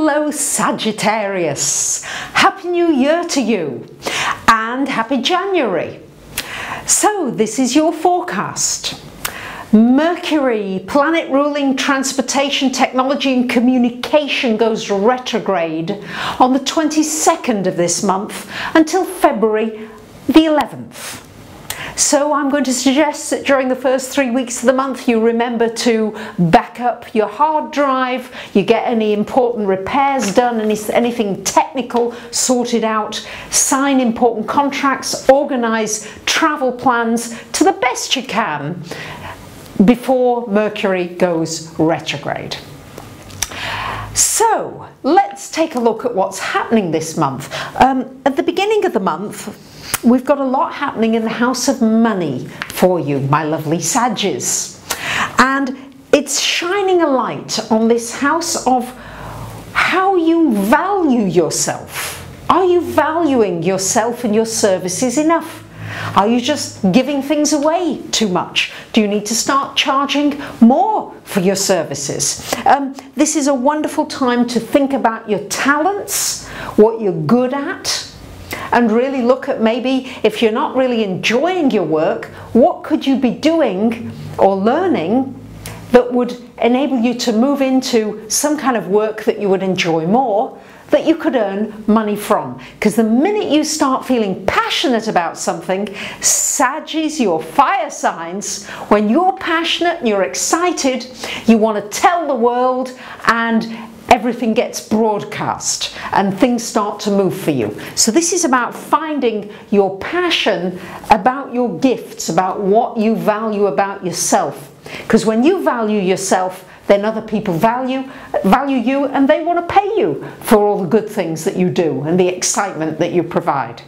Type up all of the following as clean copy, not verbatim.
Hello Sagittarius! Happy New Year to you and happy January. So this is your forecast. Mercury, planet ruling transportation, technology and communication, goes retrograde on the 22nd of this month until February the 11th. So I'm going to suggest that during the first 3 weeks of the month you remember to back up your hard drive, you get any important repairs done, anything technical sorted out, sign important contracts, organise travel plans to the best you can before Mercury goes retrograde. So let's take a look at what's happening this month. At the beginning of the month we've got a lot happening in the house of money for you, my lovely Saggies, and it's shining a light on this house of how you value yourself. Are you valuing yourself and your services enough? Are you just giving things away too much? Do you need to start charging more for your services? This is a wonderful time to think about your talents, what you're good at, and really look at maybe if you're not really enjoying your work, what could you be doing or learning that would enable you to move into some kind of work that you would enjoy more, that you could earn money from. Because the minute you start feeling passionate about something, Saggies, your fire signs, when you're passionate and you're excited, you want to tell the world and everything gets broadcast and things start to move for you. So this is about finding your passion about your gifts, about what you value about yourself. Because when you value yourself, then other people value you and they want to pay you for all the good things that you do and the excitement that you provide.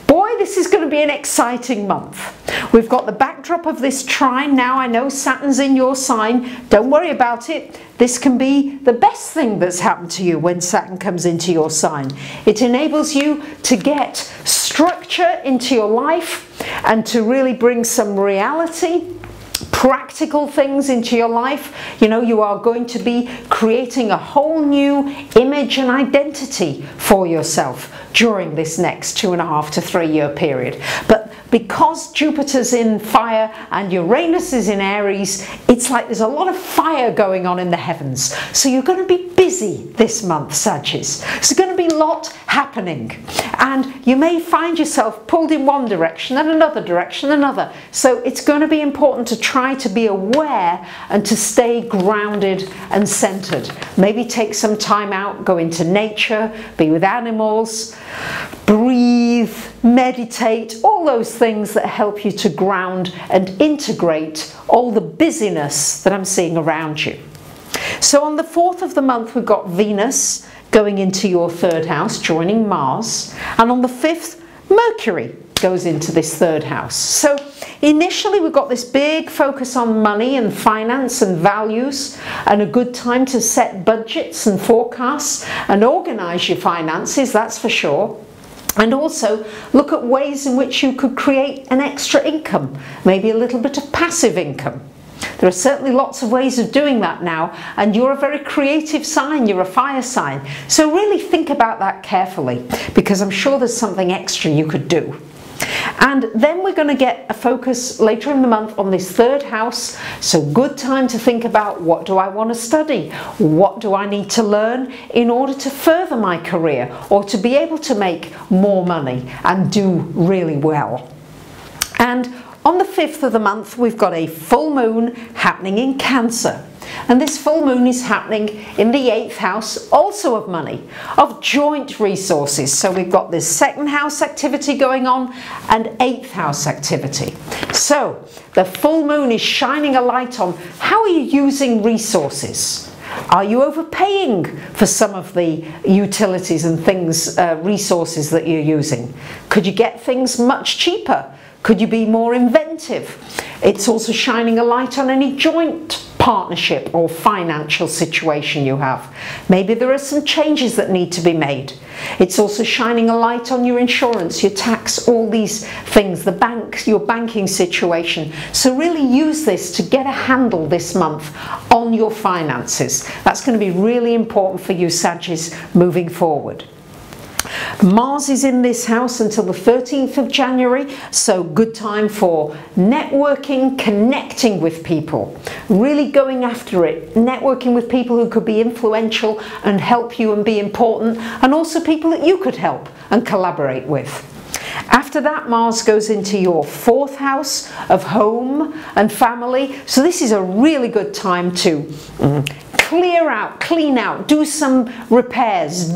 Boy, this is going to be an exciting month. We've got the backdrop of this trine. Now I know Saturn's in your sign. Don't worry about it. This can be the best thing that's happened to you when Saturn comes into your sign. It enables you to get structure into your life and to really bring some reality, practical things into your life. You know, you are going to be creating a whole new image and identity for yourself during this next 2.5 to 3 year period. But because Jupiter's in fire and Uranus is in Aries, it's like there's a lot of fire going on in the heavens. So you're going to be busy this month, Saggies. There's going to be a lot happening. And you may find yourself pulled in one direction and another direction, another. So it's going to be important to try to be aware and to stay grounded and centered. Maybe take some time out, go into nature, be with animals, breathe, meditate, all those things that help you to ground and integrate all the busyness that I'm seeing around you. So on the 4th of the month we've got Venus going into your 3rd house, joining Mars, and on the 5th Mercury goes into this 3rd house. So initially we've got this big focus on money and finance and values, and a good time to set budgets and forecasts and organise your finances, that's for sure. And also look at ways in which you could create an extra income, maybe a little bit of passive income. There are certainly lots of ways of doing that now, and you're a very creative sign, you're a fire sign. So really think about that carefully, because I'm sure there's something extra you could do. And then we're going to get a focus later in the month on this 3rd house, so good time to think about, what do I want to study? What do I need to learn in order to further my career or to be able to make more money and do really well? And on the 5th of the month we've got a full moon happening in Cancer. And this full moon is happening in the 8th house, also of money, of joint resources. So we've got this 2nd house activity going on and 8th house activity. So the full moon is shining a light on how are you using resources. Are you overpaying for some of the utilities and things, resources that you're using? Could you get things much cheaper? Could you be more inventive? It's also shining a light on any joint partnership or financial situation you have. Maybe there are some changes that need to be made. It's also shining a light on your insurance, your tax, all these things, the bank, your banking situation. So really use this to get a handle this month on your finances. That's going to be really important for you, Sagittarius, moving forward. Mars is in this house until the 13th of January, so good time for networking, connecting with people, really going after it, networking with people who could be influential and help you and be important, and also people that you could help and collaborate with. After that, Mars goes into your 4th house of home and family, so this is a really good time to clear out, clean out, do some repairs,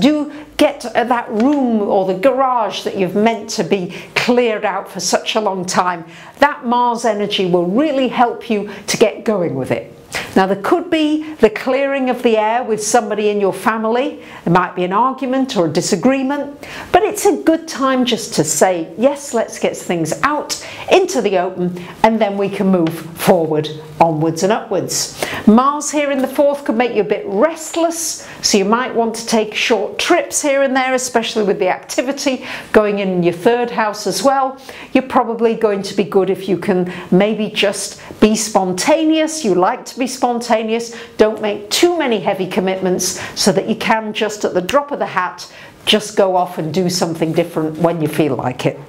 get that room or the garage that you've meant to be cleared out for such a long time. That Mars energy will really help you to get going with it. Now there could be the clearing of the air with somebody in your family. There might be an argument or a disagreement, but it's a good time just to say, yes, let's get things out into the open, and then we can move forward, onwards and upwards. Mars here in the 4th could make you a bit restless, so you might want to take short trips here and there, especially with the activity going in your 3rd house as well. You're probably going to be good if you can maybe just be spontaneous. You like to be spontaneous. Don't make too many heavy commitments, so that you can just at the drop of the hat just go off and do something different when you feel like it.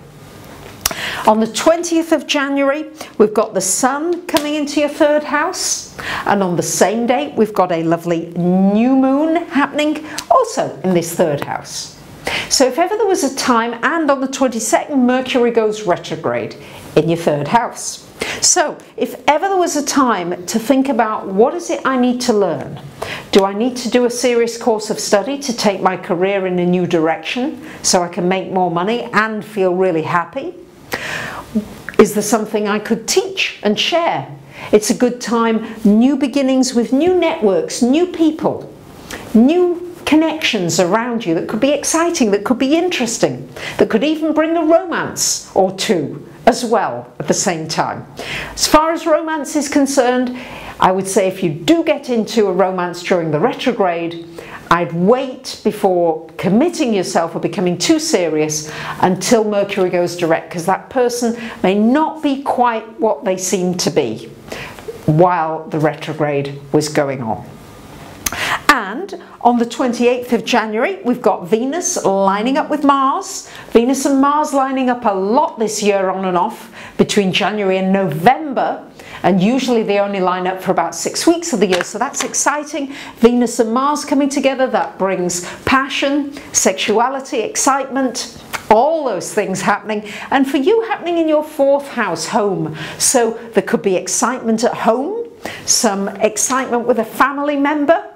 On the 20th of January, we've got the Sun coming into your 3rd house, and on the same date we've got a lovely new moon happening also in this 3rd house. So if ever there was a time, and on the 22nd Mercury goes retrograde in your 3rd house. So if ever there was a time to think about, what is it I need to learn? Do I need to do a serious course of study to take my career in a new direction so I can make more money and feel really happy? Is there something I could teach and share? It's a good time, new beginnings with new networks, new people, new connections around you that could be exciting, that could be interesting, that could even bring a romance or two as well at the same time. As far as romance is concerned, I would say if you do get into a romance during the retrograde, I'd wait before committing yourself or becoming too serious until Mercury goes direct, because that person may not be quite what they seem to be while the retrograde was going on. And on the 28th of January, we've got Venus lining up with Mars. Venus and Mars lining up a lot this year, on and off, between January and November. And usually they only line up for about 6 weeks of the year, so that's exciting. Venus and Mars coming together, that brings passion, sexuality, excitement, all those things happening. And for you, happening in your 4th house, home. So there could be excitement at home, some excitement with a family member.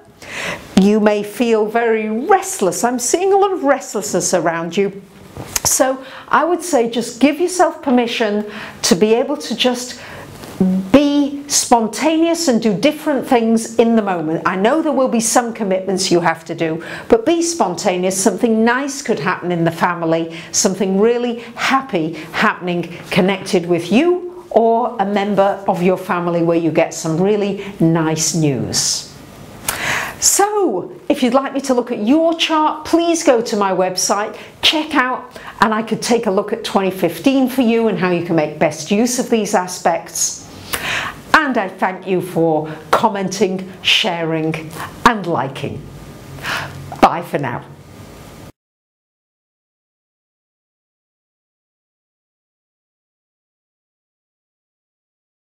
You may feel very restless. I'm seeing a lot of restlessness around you. So I would say just give yourself permission to be able to just be spontaneous and do different things in the moment. I know there will be some commitments you have to do, but be spontaneous. Something nice could happen in the family, something really happy happening connected with you or a member of your family where you get some really nice news. So if you'd like me to look at your chart, please go to my website, check out, and I could take a look at 2015 for you and how you can make best use of these aspects. And I thank you for commenting, sharing and liking. Bye for now.